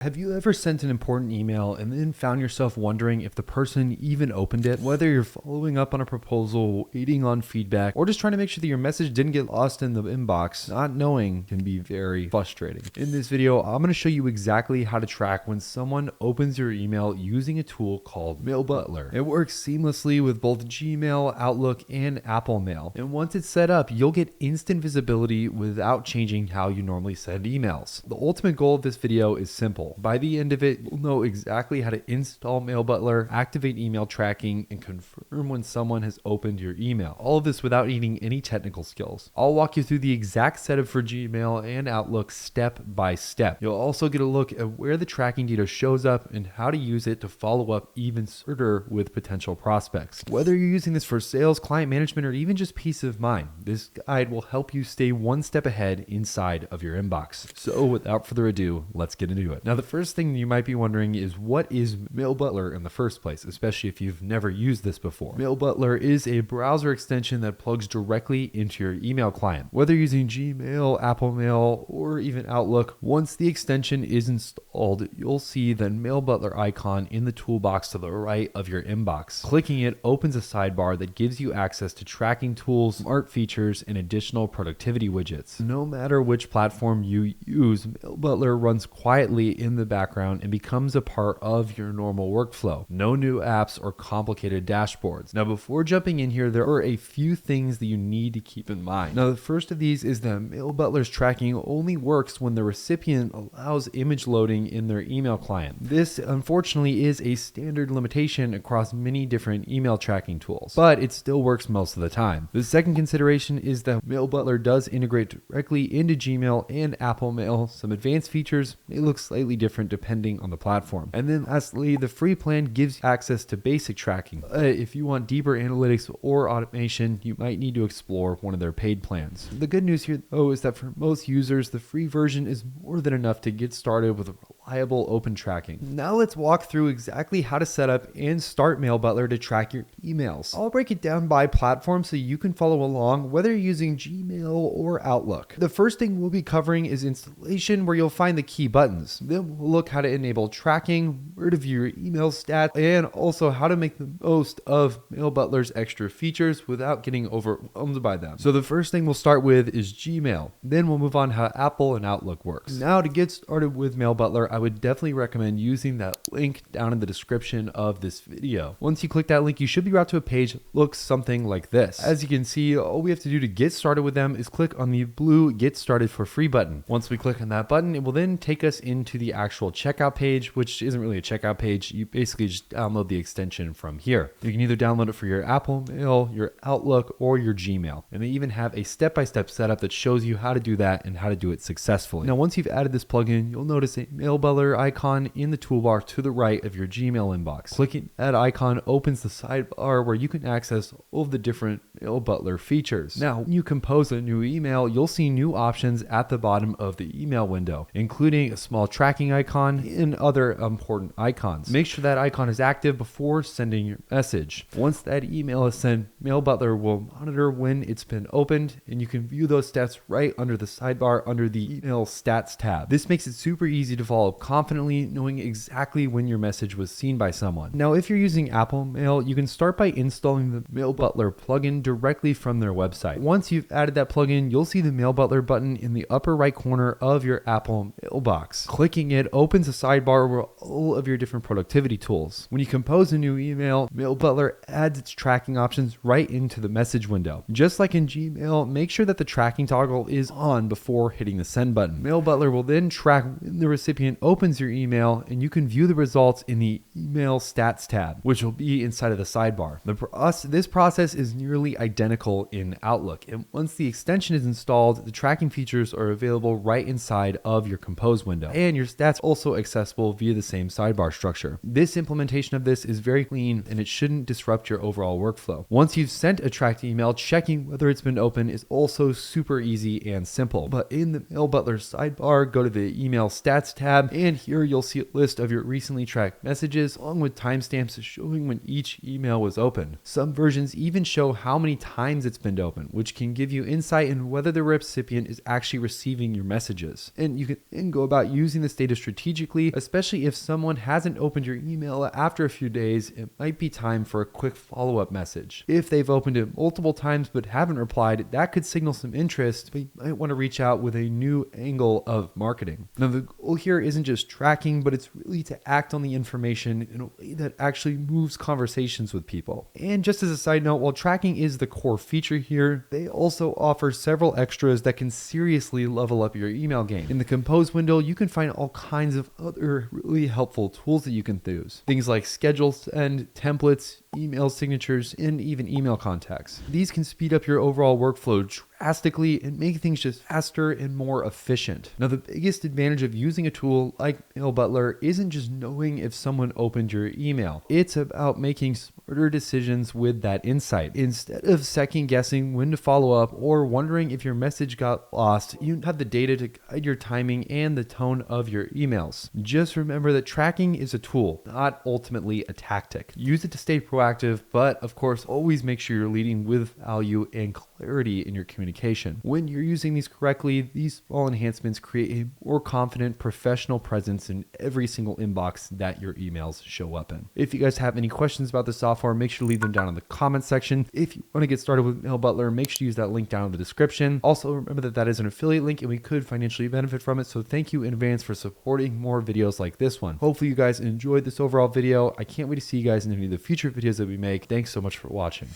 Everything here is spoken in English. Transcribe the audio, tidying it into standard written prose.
Have you ever sent an important email and then found yourself wondering if the person even opened it? Whether you're following up on a proposal, waiting on feedback, or just trying to make sure that your message didn't get lost in the inbox, not knowing can be very frustrating. In this video, I'm going to show you exactly how to track when someone opens your email using a tool called Mailbutler. It works seamlessly with both Gmail, Outlook, and Apple Mail. And once it's set up, you'll get instant visibility without changing how you normally send emails. The ultimate goal of this video is simple. By the end of it, you'll know exactly how to install Mailbutler, activate email tracking, and confirm when someone has opened your email. All of this without needing any technical skills. I'll walk you through the exact setup for Gmail and Outlook step by step. You'll also get a look at where the tracking data shows up and how to use it to follow up even further with potential prospects. Whether you're using this for sales, client management, or even just peace of mind, this guide will help you stay one step ahead inside of your inbox. So without further ado, let's get into it. Now, the first thing you might be wondering is, what is Mailbutler in the first place, especially if you've never used this before. Mailbutler is a browser extension that plugs directly into your email client. Whether using Gmail, Apple Mail, or even Outlook, once the extension is installed, you'll see the Mailbutler icon in the toolbox to the right of your inbox. Clicking it opens a sidebar that gives you access to tracking tools, smart features, and additional productivity widgets. No matter which platform you use, Mailbutler runs quietly in the background and becomes a part of your normal workflow. No new apps or complicated dashboards. Now, before jumping in here, there are a few things that you need to keep in mind. Now, the first of these is that Mailbutler's tracking only works when the recipient allows image loading in their email client. This, unfortunately, is a standard limitation across many different email tracking tools, but it still works most of the time. The second consideration is that Mailbutler does integrate directly into Gmail and Apple Mail. Some advanced features may look slightly different depending on the platform. And then lastly, the free plan gives access to basic tracking. If you want deeper analytics or automation, you might need to explore one of their paid plans. The good news here, though, is that for most users, the free version is more than enough to get started with reliable open tracking. Now let's walk through exactly how to set up and start Mailbutler to track your emails. I'll break it down by platform so you can follow along whether you're using Gmail or Outlook. The first thing we'll be covering is installation, where you'll find the key buttons. Then we'll look how to enable tracking, where to view your email stats, and also how to make the most of Mailbutler's extra features without getting overwhelmed by them. So the first thing we'll start with is Gmail. Then we'll move on to how Apple and Outlook works. Now, to get started with Mailbutler, I would definitely recommend using that link down in the description of this video. Once you click that link, you should be brought to a page that looks something like this. As you can see, all we have to do to get started with them is click on the blue Get Started for Free button. Once we click on that button, it will then take us into the actual checkout page, which isn't really a checkout page. You basically just download the extension from here. You can either download it for your Apple Mail, your Outlook, or your Gmail. And they even have a step-by-step setup that shows you how to do that and how to do it successfully. Now, once you've added this plugin, you'll notice a Mailbutler icon in the toolbar to the right of your Gmail inbox. Clicking that icon opens the sidebar where you can access all of the different Mailbutler features. Now, when you compose a new email, you'll see new options at the bottom of the email window, including a small tracking icon and other important icons. Make sure that icon is active before sending your message. Once that email is sent, Mailbutler will monitor when it's been opened, and you can view those stats right under the sidebar under the email stats tab. This makes it super easy to follow up confidently, knowing exactly when your message was seen by someone. Now, if you're using Apple Mail, you can start by installing the Mailbutler plugin directly from their website. Once you've added that plugin, you'll see the Mailbutler button in the upper right corner of your Apple mailbox. Clicking it opens a sidebar with all of your different productivity tools. When you compose a new email, Mailbutler adds its tracking options right into the message window. Just like in Gmail, make sure that the tracking toggle is on before hitting the send button. Mailbutler will then track when the recipient opens your email, and you can view the results in the email stats tab, which will be inside of the sidebar. This process is nearly identical in Outlook, and once the extension is installed, the tracking features are available right inside of your compose window, and your stats also accessible via the same sidebar structure. This implementation of this is very clean, and it shouldn't disrupt your overall workflow. Once you've sent a tracked email, checking whether it's been opened is also super easy and simple. But in the Mailbutler sidebar, go to the email stats tab, and here you'll see a list of your recently tracked messages along with timestamps showing when each email was opened. Some versions even show how many many times it's been opened, which can give you insight in whether the recipient is actually receiving your messages. And you can then go about using this data strategically, especially if someone hasn't opened your email after a few days. It might be time for a quick follow-up message. If they've opened it multiple times but haven't replied, that could signal some interest, but you might want to reach out with a new angle of marketing. Now, the goal here isn't just tracking, but it's really to act on the information in a way that actually moves conversations with people. And just as a side note, while tracking is the core feature here, they also offer several extras that can seriously level up your email game. In the Compose window, you can find all kinds of other really helpful tools that you can use. Things like schedule send, templates, email signatures, and even email contacts. These can speed up your overall workflow drastically and make things just faster and more efficient. Now, the biggest advantage of using a tool like Mailbutler isn't just knowing if someone opened your email. It's about making smarter decisions with that insight. Instead of second guessing when to follow up or wondering if your message got lost, you have the data to guide your timing and the tone of your emails. Just remember that tracking is a tool, not ultimately a tactic. Use it to stay proactive, but of course, always make sure you're leading with value and clarity in your communication. When you're using these correctly, these small enhancements create a more confident, professional presence in every single inbox that your emails show up in. If you guys have any questions about the software, make sure to leave them down in the comment section. If you want to get started with Mailbutler, make sure to use that link down in the description. Also, remember that that is an affiliate link and we could financially benefit from it. So thank you in advance for supporting more videos like this one. Hopefully you guys enjoyed this overall video. I can't wait to see you guys in any of the future videos that we make. Thanks so much for watching.